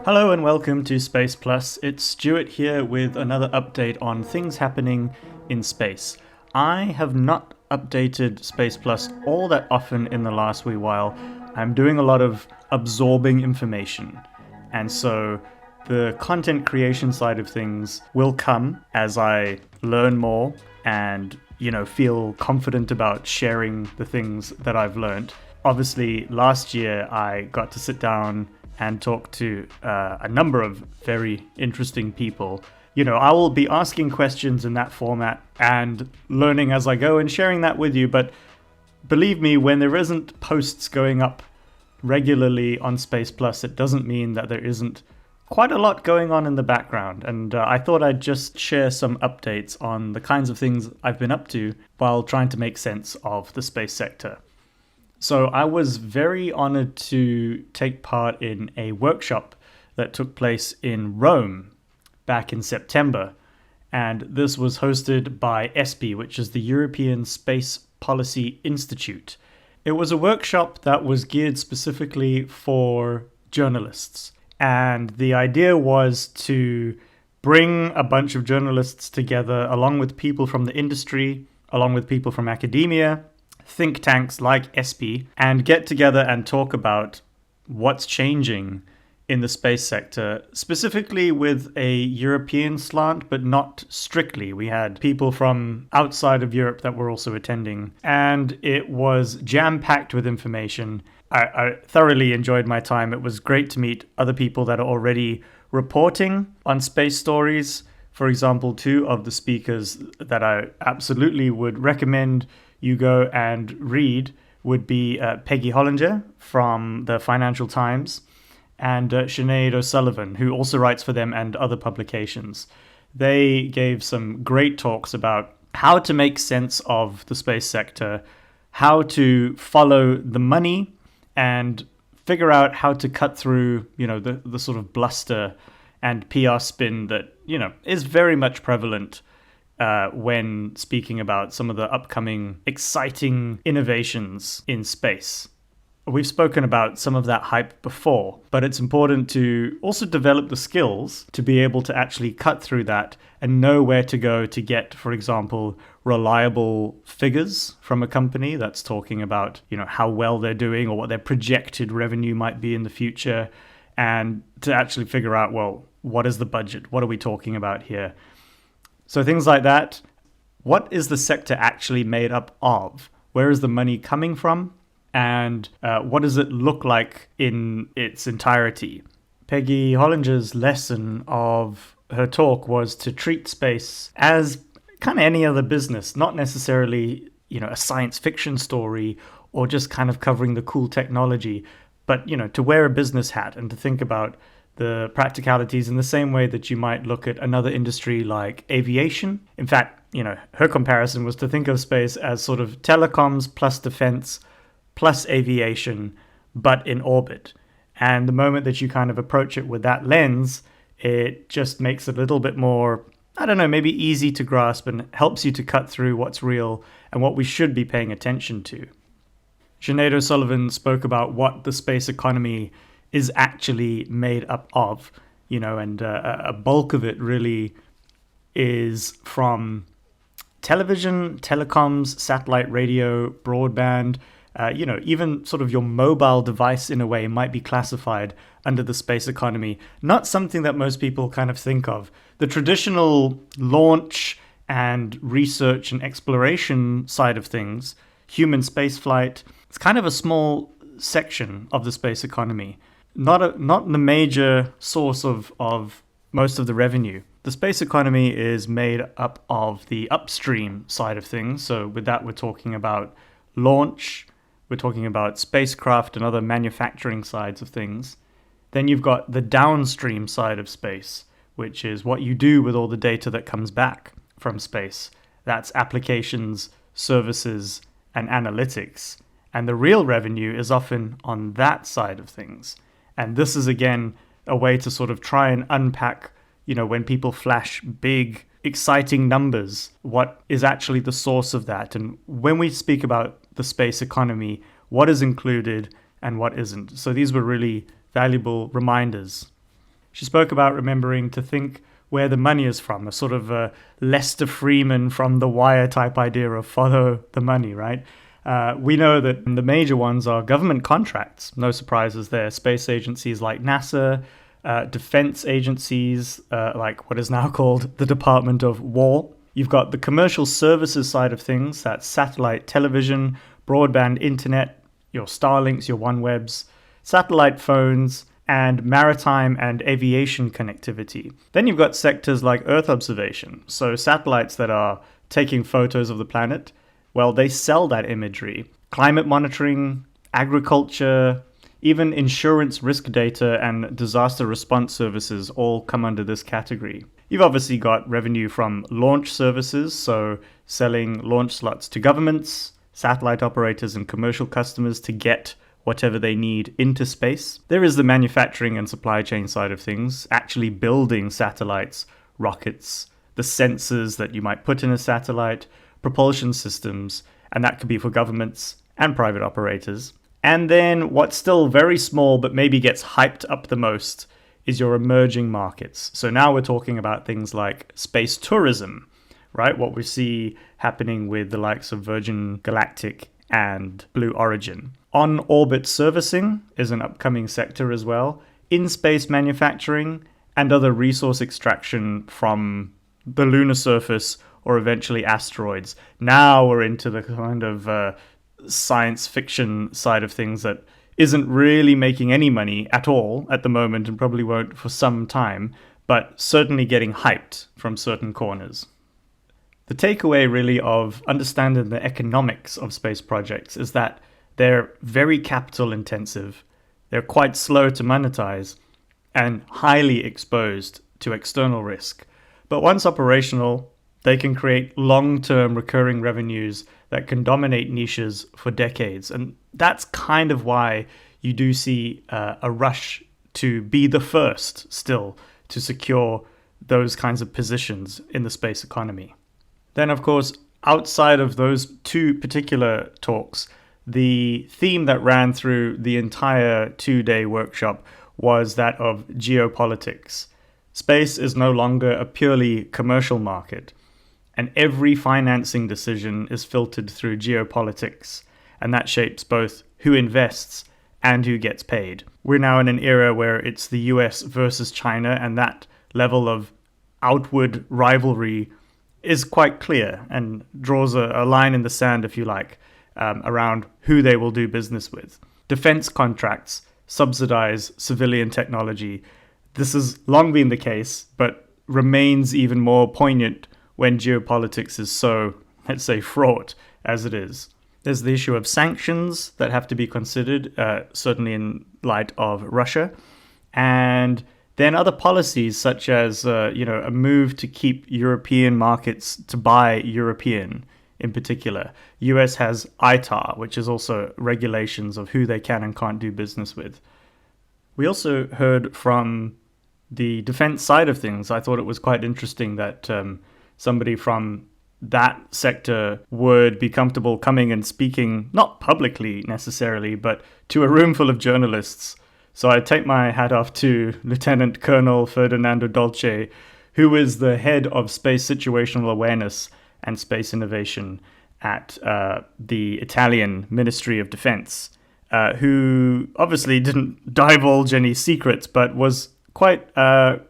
Hello and welcome to Space Plus. It's Stuart here with another update on things happening in space. I have not updated Space Plus all that often in the last wee while. I'm doing a lot of absorbing information, and so the content creation side of things will come as I learn more and, feel confident about sharing the things that I've learned. Obviously, last year I got to sit down and talk to a number of very interesting people. I will be asking questions in that format and learning as I go and sharing that with you. But believe me, when there isn't posts going up regularly on Space Plus, it doesn't mean that there isn't quite a lot going on in the background. And I thought I'd just share some updates on the kinds of things I've been up to while trying to make sense of the space sector. So I was very honored to take part in a workshop that took place in Rome back in September. And this was hosted by ESPI, which is the European Space Policy Institute. It was a workshop that was geared specifically for journalists. And the idea was to bring a bunch of journalists together, along with people from the industry, along with people from academia, think tanks like ESPI, and get together and talk about what's changing in the space sector, specifically with a European slant, but not strictly. We had people from outside of Europe that were also attending, and it was jam-packed with information. I thoroughly enjoyed my time. It was great to meet other people that are already reporting on space stories. For example, two of the speakers that I absolutely would recommend you go and read would be Peggy Pollinger from the Financial Times and Sinéad O'Sullivan, who also writes for them and other publications. They gave some great talks about how to make sense of the space sector, how to follow the money, and figure out how to cut through, the sort of bluster and PR spin that, is very much prevalent when speaking about some of the upcoming exciting innovations in space. We've spoken about some of that hype before, but it's important to also develop the skills to be able to actually cut through that and know where to go to get, for example, reliable figures from a company that's talking about, how well they're doing or what their projected revenue might be in the future, and to actually figure out, well, what is the budget? What are we talking about here? So things like that. What is the sector actually made up of? Where is the money coming from? And what does it look like in its entirety? Peggy Pollinger's lesson of her talk was to treat space as kind of any other business, not necessarily, a science fiction story or just kind of covering the cool technology, but, to wear a business hat and to think about the practicalities in the same way that you might look at another industry like aviation. In fact, her comparison was to think of space as sort of telecoms plus defense plus aviation, but in orbit. And the moment that you kind of approach it with that lens, it just makes it a little bit more, maybe easy to grasp and helps you to cut through what's real and what we should be paying attention to. Sinéad O'Sullivan spoke about what the space economy is actually made up of, and a bulk of it really is from television, telecoms, satellite radio, broadband. Even sort of your mobile device in a way might be classified under the space economy. Not something that most people kind of think of. The traditional launch and research and exploration side of things, human spaceflight, it's kind of a small section of the space economy. Not the major source of most of the revenue. The space economy is made up of the upstream side of things. So with that, we're talking about launch, we're talking about spacecraft and other manufacturing sides of things. Then you've got the downstream side of space, which is what you do with all the data that comes back from space. That's applications, services, and analytics. And the real revenue is often on that side of things. And this is, again, a way to sort of try and unpack, when people flash big, exciting numbers, what is actually the source of that? And when we speak about the space economy, what is included and what isn't. So these were really valuable reminders. She spoke about remembering to think where the money is from, a sort of a Lester Freeman from The Wire type idea of follow the money, right? We know that the major ones are government contracts. No surprises there. Space agencies like NASA, defense agencies like what is now called the Department of War. You've got the commercial services side of things. That's satellite television, broadband internet, your Starlinks, your OneWebs, satellite phones, and maritime and aviation connectivity. Then you've got sectors like Earth observation. So satellites that are taking photos of the planet, well, they sell that imagery. Climate monitoring, agriculture, even insurance risk data and disaster response services all come under this category. You've obviously got revenue from launch services, so selling launch slots to governments, satellite operators and commercial customers to get whatever they need into space. There is the manufacturing and supply chain side of things, actually building satellites, rockets, the sensors that you might put in a satellite, propulsion systems, and that could be for governments and private operators. And then what's still very small but maybe gets hyped up the most is your emerging markets. So now we're talking about things like space tourism, right? What we see happening with the likes of Virgin Galactic and Blue Origin. On-orbit servicing is an upcoming sector as well. In-space manufacturing and other resource extraction from the lunar surface or eventually asteroids. Now we're into the kind of science fiction side of things that isn't really making any money at all at the moment and probably won't for some time, but certainly getting hyped from certain corners. The takeaway really of understanding the economics of space projects is that they're very capital intensive, they're quite slow to monetize, and highly exposed to external risk. But once operational, they can create long-term recurring revenues that can dominate niches for decades. And that's kind of why you do see a rush to be the first still to secure those kinds of positions in the space economy. Then, of course, outside of those two particular talks, the theme that ran through the entire 2-day workshop was that of geopolitics. Space is no longer a purely commercial market, and every financing decision is filtered through geopolitics, and that shapes both who invests and who gets paid. We're now in an era where it's the US versus China, and that level of outward rivalry is quite clear and draws a line in the sand, if you like, around who they will do business with. Defense contracts subsidize civilian technology. This has long been the case, but remains even more poignant when geopolitics is so, let's say, fraught as it is. There's the issue of sanctions that have to be considered, certainly in light of Russia. And then other policies such as, a move to keep European markets to buy European in particular. US has ITAR, which is also regulations of who they can and can't do business with. We also heard from the defense side of things. I thought it was quite interesting that somebody from that sector would be comfortable coming and speaking, not publicly necessarily, but to a room full of journalists. So I take my hat off to Lieutenant Colonel Ferdinando Dolce, who is the head of space situational awareness and space innovation at the Italian Ministry of Defense, who obviously didn't divulge any secrets, but was quite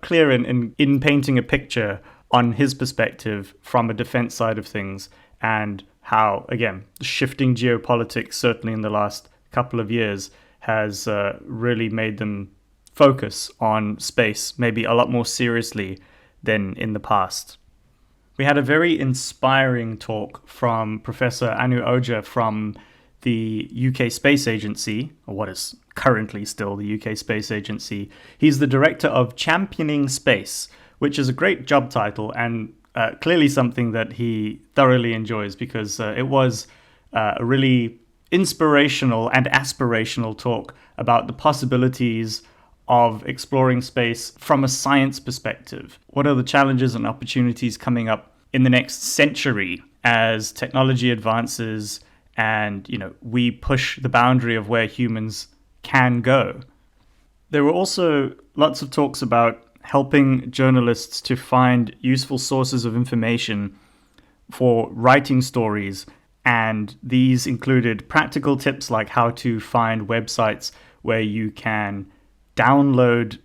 clear in painting a picture on his perspective from a defense side of things, and how, again, shifting geopolitics, certainly in the last couple of years, has really made them focus on space maybe a lot more seriously than in the past. We had a very inspiring talk from Professor Anu Ojha from the UK Space Agency, or what is currently still the UK Space Agency. He's the director of Championing Space, which is a great job title and clearly something that he thoroughly enjoys, because it was a really inspirational and aspirational talk about the possibilities of exploring space from a science perspective. What are the challenges and opportunities coming up in the next century as technology advances and, we push the boundary of where humans can go. There were also lots of talks about helping journalists to find useful sources of information for writing stories, and these included practical tips like how to find websites where you can download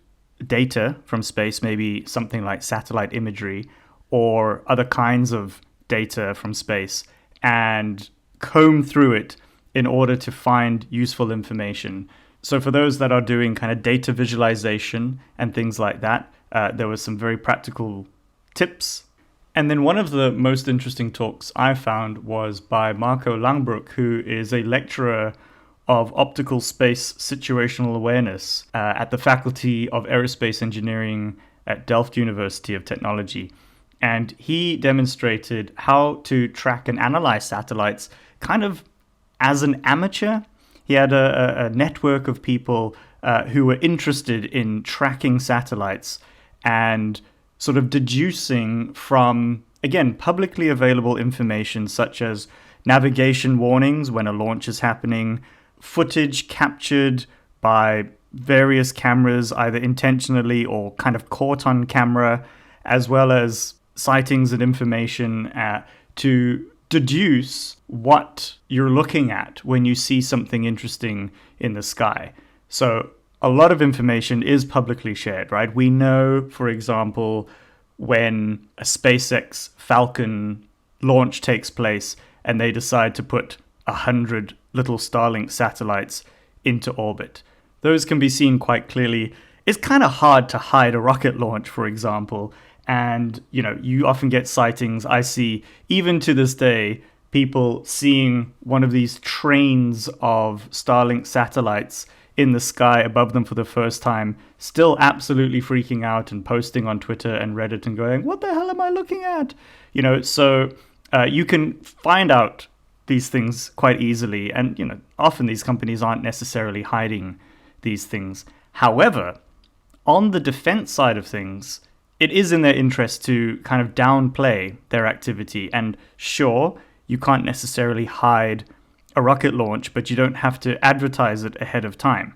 data from space, maybe something like satellite imagery or other kinds of data from space, and comb through it in order to find useful information. So for those that are doing kind of data visualization and things like that, there were some very practical tips. And then one of the most interesting talks I found was by Marco Langbroek, who is a lecturer of optical space situational awareness at the Faculty of Aerospace Engineering at Delft University of Technology. And he demonstrated how to track and analyze satellites kind of as an amateur. He had a network of people who were interested in tracking satellites and sort of deducing from, again, publicly available information such as navigation warnings when a launch is happening, footage captured by various cameras, either intentionally or kind of caught on camera, as well as sightings and information to deduce what you're looking at when you see something interesting in the sky. So a lot of information is publicly shared, right? We know, for example, when a SpaceX Falcon launch takes place and they decide to put 100 little Starlink satellites into orbit. Those can be seen quite clearly. It's kind of hard to hide a rocket launch, for example. And, you often get sightings. I see, even to this day, people seeing one of these trains of Starlink satellites in the sky above them for the first time, still absolutely freaking out and posting on Twitter and Reddit and going, what the hell am I looking at? So you can find out these things quite easily. And, often these companies aren't necessarily hiding these things. However, on the defense side of things, it is in their interest to kind of downplay their activity. And sure, you can't necessarily hide a rocket launch, but you don't have to advertise it ahead of time.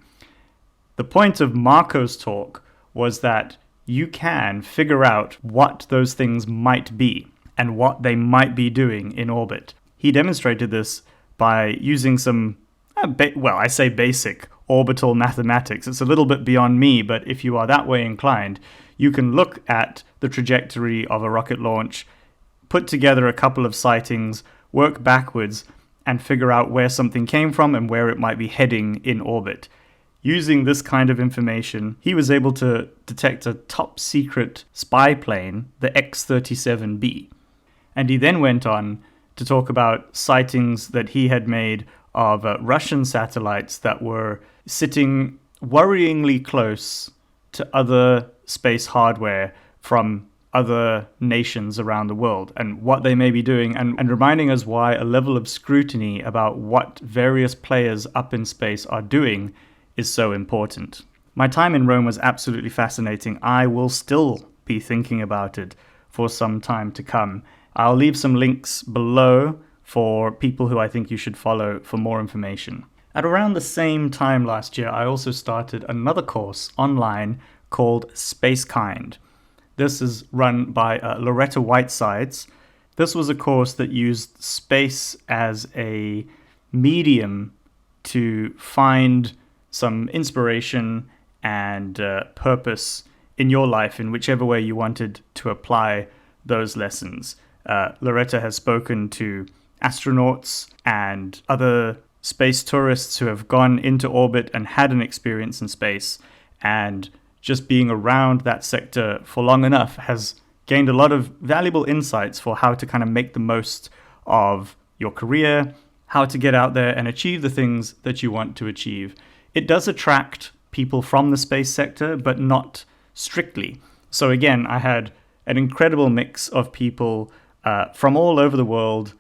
The point of Marco's talk was that you can figure out what those things might be and what they might be doing in orbit. He demonstrated this by using some, I say basic orbital mathematics. It's a little bit beyond me, but if you are that way inclined, you can look at the trajectory of a rocket launch, put together a couple of sightings, work backwards, and figure out where something came from and where it might be heading in orbit. Using this kind of information, he was able to detect a top secret spy plane, the X-37B. And he then went on to talk about sightings that he had made of Russian satellites that were sitting worryingly close to other space hardware from other nations around the world and what they may be doing, and reminding us why a level of scrutiny about what various players up in space are doing is so important. My time in Rome was absolutely fascinating. I will still be thinking about it for some time to come. I'll leave some links below for people who I think you should follow for more information. At around the same time last year, I also started another course online called SpaceKind. This is run by Loretta Whitesides. This was a course that used space as a medium to find some inspiration and purpose in your life in whichever way you wanted to apply those lessons. Loretta has spoken to astronauts and other space tourists who have gone into orbit and had an experience in space, and just being around that sector for long enough has gained a lot of valuable insights for how to kind of make the most of your career, how to get out there and achieve the things that you want to achieve. It does attract people from the space sector, but not strictly. So again, I had an incredible mix of people from all over the world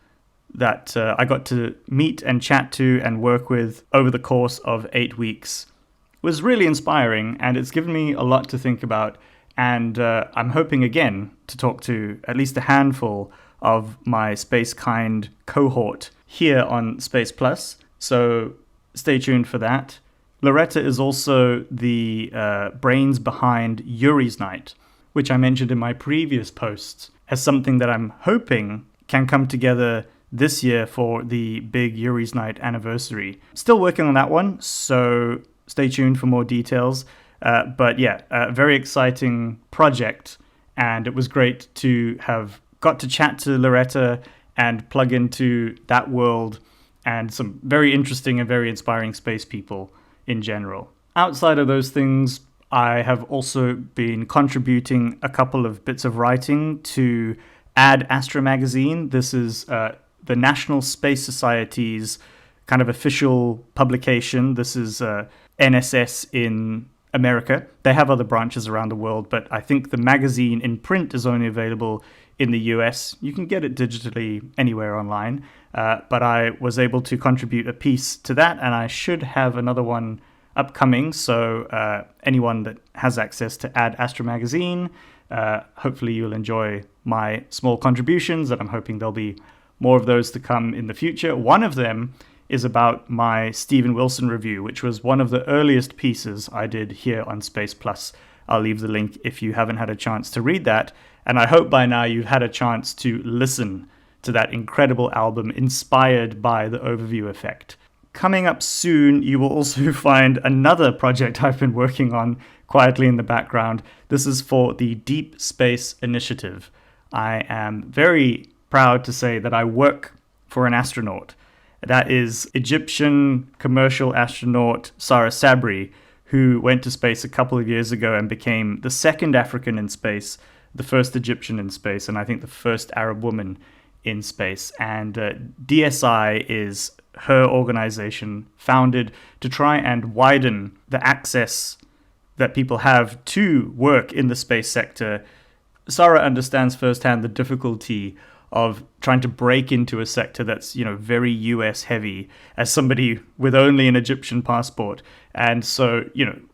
that I got to meet and chat to and work with over the course of 8 weeks. It was really inspiring, and it's given me a lot to think about. And I'm hoping again to talk to at least a handful of my SpaceKind cohort here on Space Plus. So stay tuned for that. Loretta is also the brains behind Yuri's Night, which I mentioned in my previous posts as something that I'm hoping can come together this year for the big Yuri's Night anniversary. Still working on that one, so stay tuned for more details. But yeah, a very exciting project, and it was great to have got to chat to Loretta and plug into that world and some very interesting and very inspiring space people in general. Outside of those things, I have also been contributing a couple of bits of writing to Ad Astra magazine. This is the National Space Society's kind of official publication. This is NSS in America. They have other branches around the world, but I think the magazine in print is only available in the US. You can get it digitally anywhere online, but I was able to contribute a piece to that, and I should have another one upcoming. So anyone that has access to Ad Astra magazine, hopefully you'll enjoy my small contributions, and I'm hoping there'll be more of those to come in the future. One of them is about my Steven Wilson review, which was one of the earliest pieces I did here on Space Plus. I'll leave the link if you haven't had a chance to read that. And I hope by now you've had a chance to listen to that incredible album inspired by the overview effect. Coming up soon, you will also find another project I've been working on quietly in the background. This is for the Deep Space Initiative. I am very proud to say that I work for an astronaut. That is Egyptian commercial astronaut Sarah Sabri, who went to space a couple of years ago and became the second African in space, the first Egyptian in space, and I think the first Arab woman in space. And DSI is her organization founded to try and widen the access that people have to work in the space sector. Sarah understands firsthand the difficulty of trying to break into a sector that's, very US heavy as somebody with only an Egyptian passport. And so,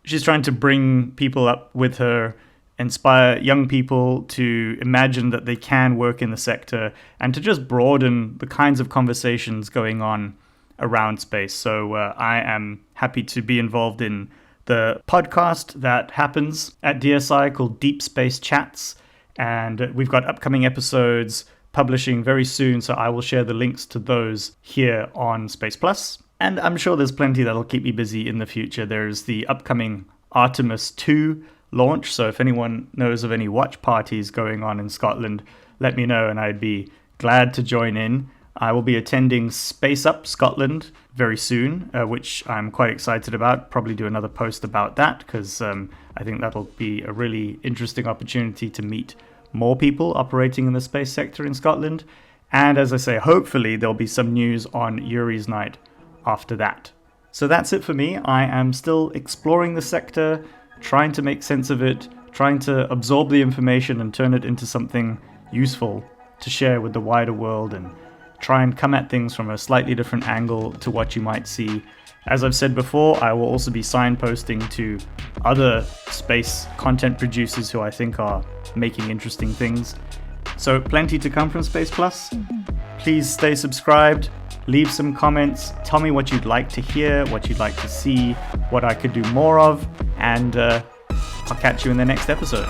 she's trying to bring people up with her, inspire young people to imagine that they can work in the sector, and to just broaden the kinds of conversations going on around space. So I am happy to be involved in the podcast that happens at DSI called Deep Space Chats. And we've got upcoming episodes publishing very soon, so I will share the links to those here on Space Plus. And I'm sure there's plenty that'll keep me busy in the future. There's the upcoming Artemis 2 launch, so if anyone knows of any watch parties going on in Scotland, let me know and I'd be glad to join in. I will be attending Space Up Scotland very soon, which I'm quite excited about. Probably do another post about that, because I think that'll be a really interesting opportunity to meet more people operating in the space sector in Scotland. And as I say, hopefully there'll be some news on Yuri's Night after that. So that's it for me. I am still exploring the sector, trying to make sense of it, trying to absorb the information and turn it into something useful to share with the wider world, and try and come at things from a slightly different angle to what you might see. As I've said before, I will also be signposting to other space content producers who I think are making interesting things. So plenty to come from Space Plus. Please stay subscribed, leave some comments, tell me what you'd like to hear, what you'd like to see, what I could do more of, and I'll catch you in the next episode.